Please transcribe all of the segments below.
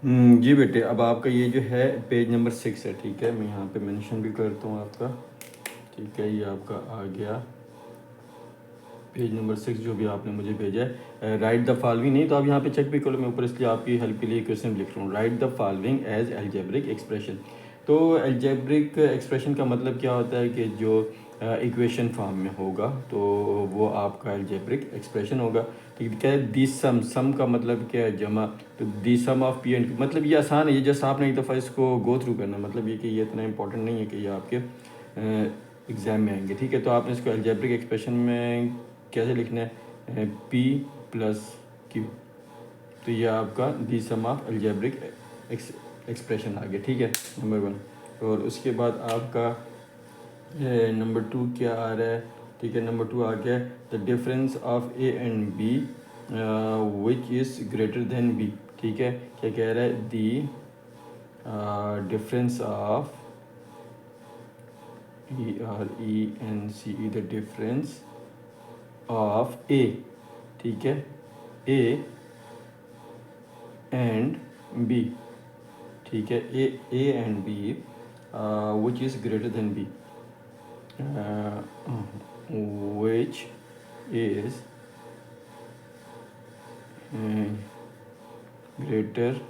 जी बेटे, अब आपका ये जो है पेज नंबर 6 है, ठीक है। मैं यहाँ पे मेंशन भी करता हूँ आपका, ठीक है। ये आपका आ गया पेज नंबर 6 जो भी आपने मुझे भेजा है। राइट द फॉलोइंग, नहीं तो आप यहाँ पे चेक भी कर लो, मैं ऊपर इसलिए आपकी हेल्प के लिए क्वेश्चन लिख रहा हूँ। Write the following as algebraic expression. तो एल्जेब्रिक एक्सप्रेशन का मतलब क्या होता है कि जो इक्वेशन फॉर्म में होगा तो वो आपका एल्जेब्रिक एक्सप्रेशन होगा, ठीक है। दी सम का मतलब क्या है? जमा। तो दी सम ऑफ पी एंड, मतलब ये आसान है, ये जस्ट आपने एक दफ़ा इसको गो थ्रू करना, मतलब ये कि ये इतना इंपॉर्टेंट नहीं है कि ये आपके एग्ज़ाम में आएंगे, ठीक है। तो आपने इसको एल्जेब्रिक एक्सप्रेशन में कैसे लिखना है? P plus Q. तो ये आपका दी सम ऑफ एल्जेब्रिक एक्सप्रेशन आ गया, ठीक है, नंबर 1। और उसके बाद आपका नंबर 2 क्या आ रहा है? ठीक है, नंबर 2 आ गया the difference of A and B which is greater than B, ठीक है। क्या कह रहा है? The difference of ERENCE, the difference of A, ठीक है, ए एंड बी, ठीक है, A and B which is greater than B, which is greater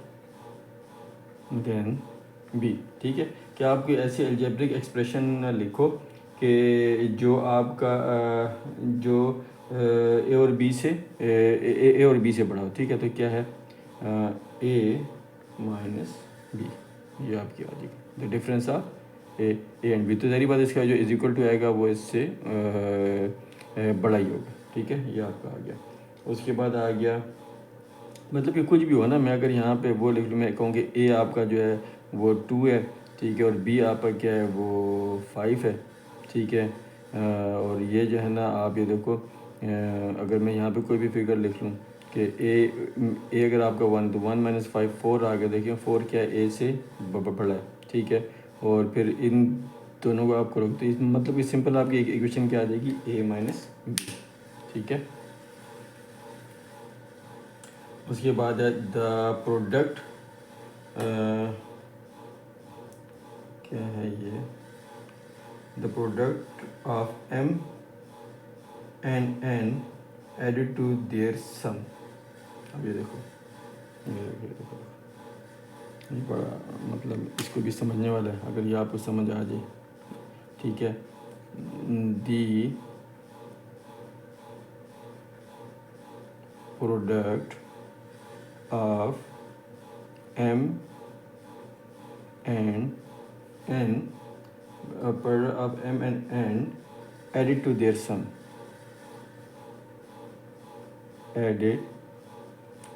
than B, ठीक है। क्या आप कोई ऐसी एल्जेब्रिक एक्सप्रेशन लिखो कि जो आपका जो ए और बी से ए और बी से बड़ा हो, ठीक है। तो क्या है? ए माइनस बी, ये आपकी आ जाएगी the difference of A and b. तो सारी बात इसका जो इज इक्वल टू आएगा वो इससे बड़ा ही होगा, ठीक है। ये आपका आ गया। उसके बाद आ गया, मतलब कि कुछ भी हो ना, मैं अगर यहाँ पे वो लिख लूँ, मैं कहूँ कि ए आपका जो है वो 2 है, ठीक है, और बी आपका क्या है? वो 5 है, ठीक है। और ये जो है ना, आप ये देखो, अगर मैं यहाँ पे कोई भी फिगर लिख लूँ कि ए अगर आपका 1, तो 1 माइनस 5 4 आ गया। देखिए 4 क्या है? ए से बड़ा है, ठीक है। और फिर इन दोनों को आप करोगे तो मतलब कि सिंपल आपकी इक्वेशन क्या आ जाएगी? ए माइनस बी, ठीक है। उसके बाद है द प्रोडक्ट, क्या है ये? The product of M and N added to their sum. अब ये देखो, ये देखो, ये बड़ा मतलब इसको भी समझने वाला है, अगर ये आपको समझ आ जाए, ठीक है। The product of M and N, product of M and N added to their sum, added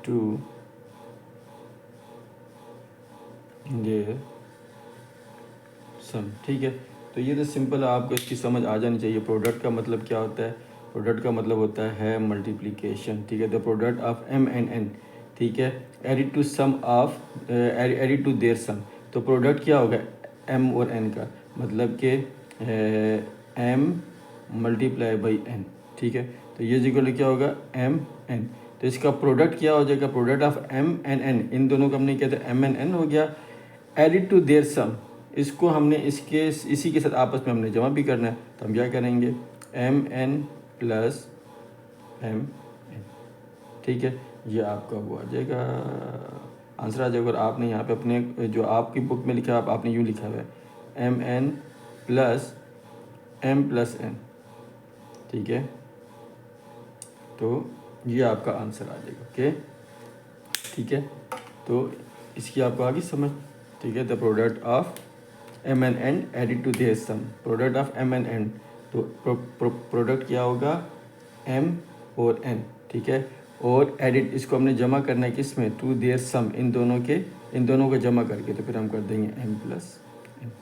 to their sum, ठीक है। तो ये तो सिंपल आपको इसकी समझ आ जानी चाहिए। प्रोडक्ट का मतलब क्या होता है? प्रोडक्ट का मतलब होता है मल्टीप्लिकेशन, ठीक है। The product of M and N, ठीक है, added to sum of added to their sum. तो प्रोडक्ट क्या होगा? एम और एन का, मतलब कि एम मल्टीप्लाई बाई एन, ठीक है। तो ये इक्वल क्या होगा? M N. तो इसका प्रोडक्ट क्या हो जाएगा? Product of M and N, इन दोनों का हमने क्या था? एम एंड एन हो गया, एडिड टू देयर सम। इसको हमने इसी के साथ आपस में हमने जमा भी करना है, तो हम क्या करेंगे? M n plus m n, ठीक है। ये आपका वो आ जाएगा, आंसर आ जाएगा। और आपने यहाँ पे अपने जो आपकी बुक में लिखा है, आपने यूँ लिखा हुआ है m n plus m plus n, ठीक है। तो ये आपका आंसर आ जाएगा, ओके, ठीक है। तो इसकी आपको आगे समझ, ठीक है। The product of m n n added to their sum, product of m n n. तो प्रोडक्ट क्या होगा? एम और एन, ठीक है। और एडिट, इसको हमने जमा करना है किस में? टू देयर सम, इन दोनों को जमा करके, तो फिर हम कर देंगे एम प्लस एन,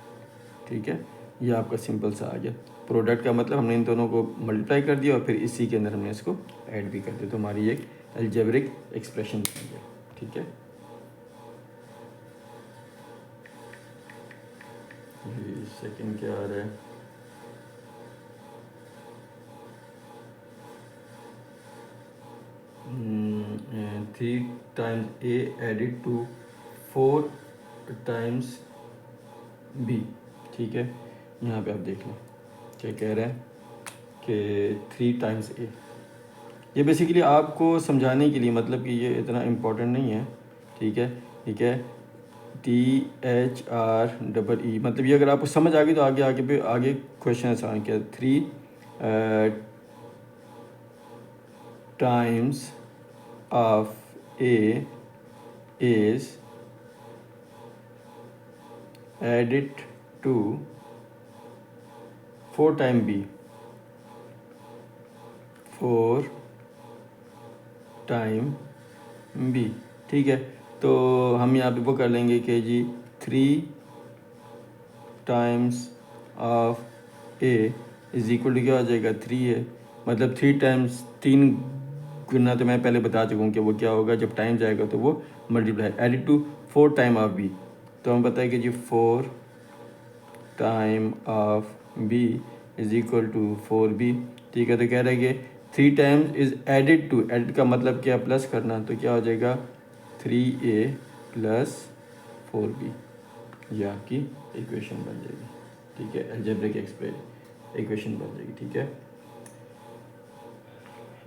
ठीक है। ये आपका सिंपल सा आ गया। प्रोडक्ट का मतलब हमने इन दोनों को मल्टीप्लाई कर दिया और फिर इसी के अंदर हमने इसको ऐड भी कर दिया, तो हमारी एक अलजेब्रिक एक्सप्रेशन बन गया, ठीक है। सेकंड क्या आ रहा है? Three times a added to 4 times b, ठीक है। यहाँ पे आप देख लें क्या कह रहा है कि 3 टाइम्स ए। ये बेसिकली आपको समझाने के लिए, मतलब कि ये इतना इम्पोर्टेंट नहीं है, ठीक है, ठीक है। THREE, मतलब ये अगर आपको समझ आ गई तो आगे आगे पे आगे क्वेश्चन आसान किया। 3 times of a is added to 4 time b, 4 time b, ठीक है। तो हम यहाँ पे वो कर लेंगे कि जी 3 times of a is equal to क्या हो जाएगा, 3 है। मतलब 3 टाइम्स 3 गुना, तो मैं पहले बता चुका हूँ कि वो क्या होगा, जब टाइम जाएगा तो वो multiply added to 4 time of b. तो हम बताएं कि जी 4 time of b is equal to 4b, ठीक है। तो कह रहे हैं कि 3 times is added to, added का मतलब क्या, प्लस करना, तो क्या हो जाएगा 3a प्लस 4b। ये आपकी इक्वेशन बन जाएगी, ठीक है। अलजेब्रिक इक्वेशन बन जाएगी, ठीक है।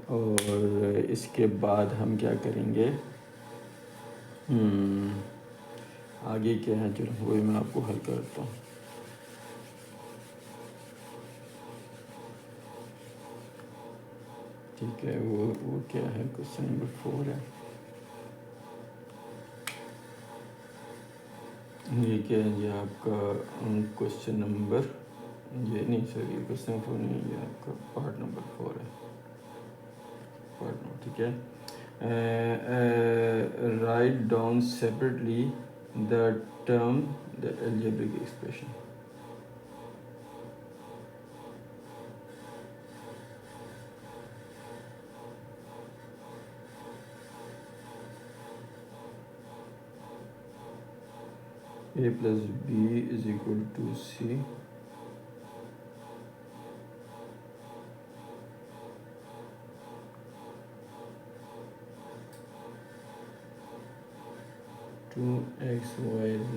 और इसके बाद हम क्या करेंगे, आगे क्या है, चलो वही मैं आपको हल करता हूँ। ठीक है, वो क्या है, क्वेश्चन नंबर 4 है। ये क्या है, ये आपका क्वेश्चन नंबर, ये नहीं सर, ये क्वेश्चन 4 नहीं, ये आपका पार्ट नंबर 4 है, पार्ट नंबर, ठीक है। Write down separately the term the algebraic expression. a plus b is equal to c, to x y z